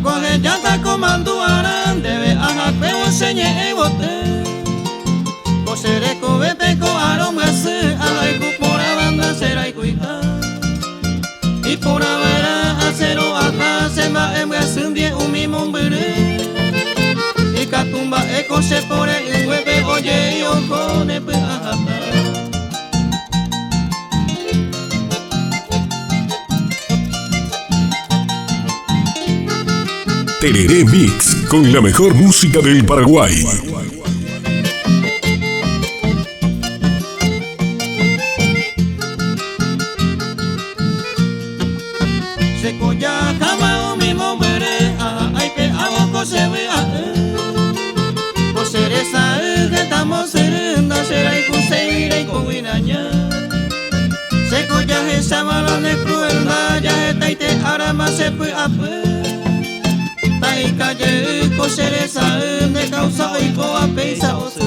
Coge ya está comanduaran debe a peo señe bote cosere cobete co aromase a por banda será y cuita y por avera acero acá se va en un día un mismo bere y catumba eco se pone un hueve oye yo con el Tereré Mix, con la mejor música del Paraguay. Se colla jamás mi mombre, ay que hago se vea. Coser esa que estamos serenda, será y conseguir y combinaña. Se colla esa mala de crueldad, ya está y te hará más se puede hacer. Y calle coser esa de causa y coa pesa o se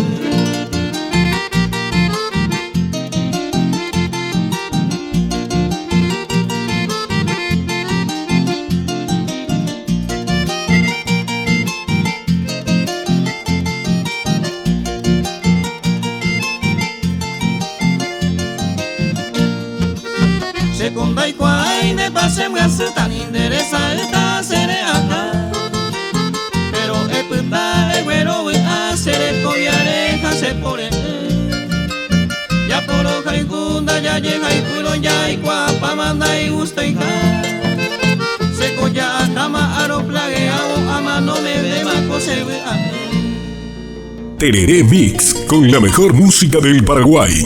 segunda y cuay de pase me hace tan interesa esta sereata. Se pone ya por hoja y gunda ya llega y puro ya y guapa manda y gusta y se colla cama aro plagueado a mano me ve maco se vea. Tereré Mix, con la mejor música del Paraguay.